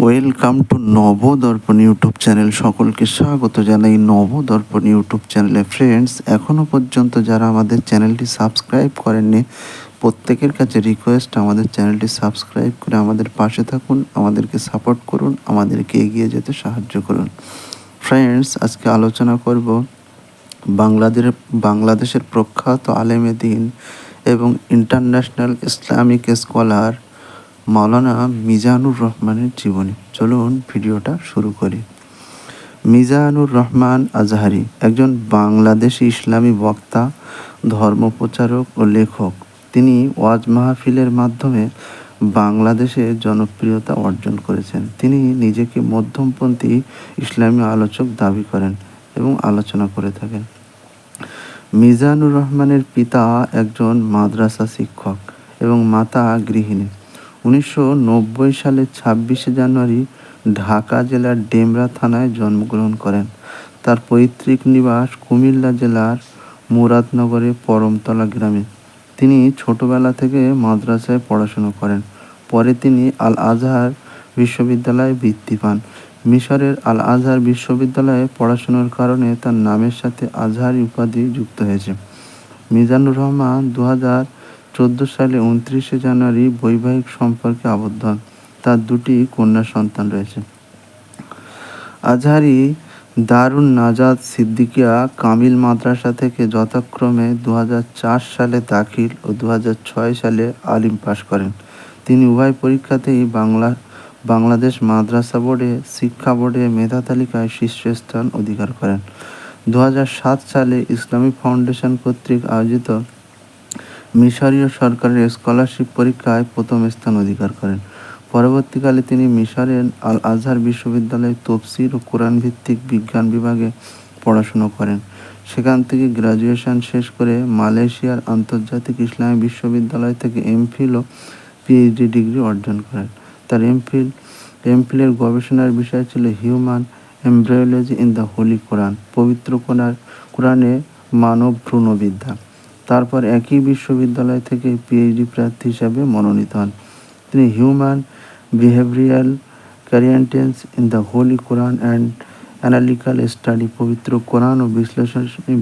Welcome to Nabadarpan YouTube channel. সকলকে স্বাগত জানাই নবদর্পণ ইউটিউব চ্যানেলে। ফ্রেন্ডস, এখনও পর্যন্ত যারা আমাদের চ্যানেলটি সাবস্ক্রাইব করেননি, প্রত্যেকের কাছে রিকোয়েস্ট, আমাদের চ্যানেলটি সাবস্ক্রাইব করে আমাদের পাশে থাকুন, আমাদেরকে সাপোর্ট করুন, আমাদেরকে এগিয়ে যেতে সাহায্য করুন। ফ্রেন্ডস, আজকে আলোচনা করব বাংলাদেশের প্রখ্যাত আলেমে দ্বীন এবং ইন্টারন্যাশনাল ইসলামিক স্কলার মাওলানা মিজানুর রহমানের জীবনী। চলুন ভিডিওটা শুরু করি। মিজানুর রহমান আজহারি একজন বাংলাদেশি ইসলামী বক্তা, ধর্মপ্রচারক ও লেখক। তিনি ওয়াজ মাহফিলের মাধ্যমে বাংলাদেশে জনপ্রিয়তা অর্জন করেছেন। তিনি নিজেকে মধ্যমপন্থী ইসলামী আলোচক দাবি করেন এবং আলোচনা করে থাকেন। মিজানুর রহমানের পিতা একজন মাদ্রাসা শিক্ষক এবং মাতা গৃহিণী। 1990 সালের 26শে জানুয়ারি ঢাকা জেলার ডেমরা থানায় জন্মগ্রহণ করেন। তার পৈতৃক নিবাস কুমিল্লা জেলার মুরাদনগরে পরমতলা গ্রামে। তিনি ছোটবেলা থেকে মাদ্রাসায় পড়াশুনো করেন। পরে তিনি আল আজহার বিশ্ববিদ্যালয়ে বৃত্তি পান। মিশরের আল আজহার বিশ্ববিদ্যালয়ে পড়াশোনার কারণে তার নামের সাথে আজহারি উপাধি যুক্ত হয়েছে। মিজানুর রহমান 2014 সালে 29শে জানুয়ারি বৈবাহিক সম্পর্কে আবদ্ধ হন। তার দুটি কন্যা সন্তান রয়েছে। আজহারি দারুন নাজাত সিদ্দিকিয়া কামিল মাদ্রাসা থেকে যথাক্রমে 2004 সালে দাখিল ও 2006 সালে আলিম পাশ করেন। তিনি উভয় পরীক্ষাতেই বাংলাদেশ মাদ্রাসা বোর্ডে শিক্ষা বোর্ডে মেধা তালিকায় শীর্ষস্থান অধিকার করেন। 2007 সালে ইসলামী ফাউন্ডেশন কর্তৃক আয়োজিত মিশরীয় সরকারের স্কলারশিপ পরীক্ষায় প্রথম স্থান অধিকার করেন। পরবর্তীকালে তিনি মিশরের আল আজহার বিশ্ববিদ্যালয়ে তফসির ও কোরআন ভিত্তিক বিজ্ঞান বিভাগে পড়াশুনো করেন। সেখান থেকে গ্র্যাজুয়েশন শেষ করে মালয়েশিয়ার আন্তর্জাতিক ইসলামী বিশ্ববিদ্যালয় থেকে এমফিল ও পিএইচডি ডিগ্রি অর্জন করেন। তার এমফিলের গবেষণার বিষয় ছিল human embryology in the Holy Quran, পবিত্র কোরআনে মানব ভ্রূণবিদ্যা। তারপর একই বিশ্ববিদ্যালয় থেকে পিএইচডি প্রার্থী হিসাবে মনোনীত হন। তিনি হিউম্যান বিহেভিয়ারাল ক্যারিয়েন্টেন্স in the Holy Quran and analytical study, পবিত্র কোরআন ও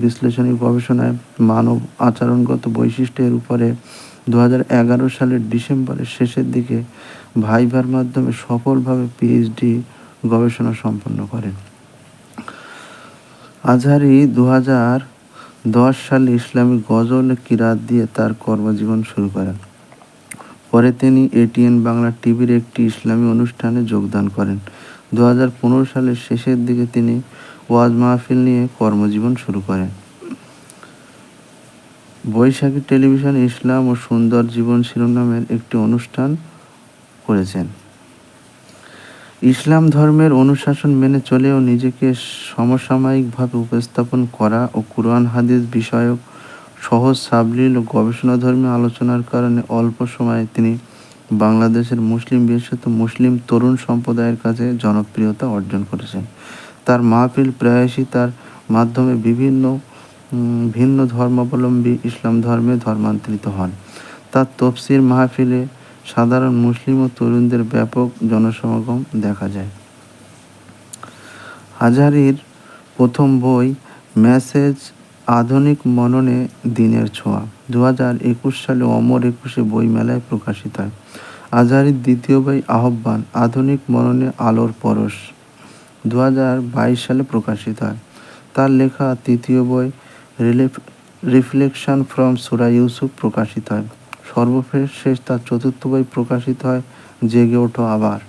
বিশ্লেষণী গবেষণায় মানব আচরণগত বৈশিষ্ট্যের উপরে 2011 সালের ডিসেম্বরের শেষের দিকে ভাইভার মাধ্যমে সফলভাবে পিএইচডি গবেষণা সম্পন্ন করেন। আজহারি 2010 সালে ইসলামী গজল ও কিরাত দিয়ে তার কর্মজীবন শুরু করেন। পরে তিনি এটিএন বাংলা টিভির একটি ইসলামী অনুষ্ঠানে যোগদান করেন। 2015 সালের শেষের দিকে তিনি ওয়াজ মাহফিল নিয়ে কর্মজীবন শুরু করেন। বৈশাখী টেলিভিশন ইসলাম ও সুন্দর জীবন শিরোনামের একটি অনুষ্ঠান করেছেন। ইসলাম ধর্মের অনুশাসন মেনে চলেও নিজেকে সমসাময়িকভাবে উপস্থাপন করা ও কুরআন হাদিস বিষয়ক সহজ সাবলীল ও গবেষণাধর্মী আলোচনার কারণে অল্প সময়ে তিনি বাংলাদেশের মুসলিম, বিশেষত মুসলিম তরুণ সম্প্রদায়ের কাছে জনপ্রিয়তা অর্জন করেছেন। তার মাহফিল প্রায়শই তার মাধ্যমে ভিন্ন ধর্মাবলম্বী ইসলাম ধর্মে ধর্মান্তরিত হন। তার তফসির মাহফিলে সাধারণ মুসলিম ও তরুণদের ব্যাপক জনসমাগম দেখা যায়। আজহারির প্রথম বই মেসেজ, আধুনিক মননে দ্বীনের ছোঁয়া 2021 সালে অমর একুশে বইমেলায় প্রকাশিত হয়। আজহারির দ্বিতীয় বই আহ্বান, আধুনিক মননে আলোর পরশ 2022 সালে প্রকাশিত হয়। তার লেখা তৃতীয় বই রিফ্লেকশন ফ্রম সূরা ইউসুফ প্রকাশিত হয়। সর্বশেষ তার চতুর্থ বই প্রকাশিত হয় জেগে ওঠো আবার।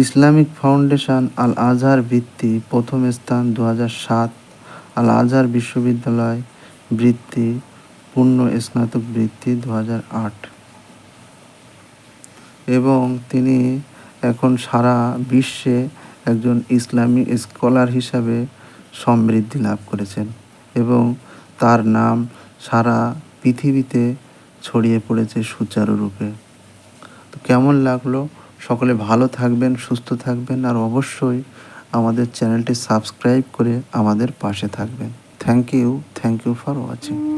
ইসলামিক ফাউন্ডেশন আল আজহার বৃত্তি প্রথম স্থান 2007, আল আজহার বিশ্ববিদ্যালয় বৃত্তি পূর্ণ স্নাতক বৃত্তি 2008। এবং তিনি এখন সারা বিশ্বে একজন ইসলামী স্কলার হিসাবে সমৃদ্ধি লাভ করেছেন এবং তার নাম সারা পৃথিবীতে ছড়িয়ে পড়েছে সুচারুরূপে। তো কেমন লাগলো? সকলে ভালো থাকবেন, সুস্থ থাকবেন, আর অবশ্যই আমাদের চ্যানেলটি সাবস্ক্রাইব করে আমাদের পাশে থাকবেন। Thank you for watching.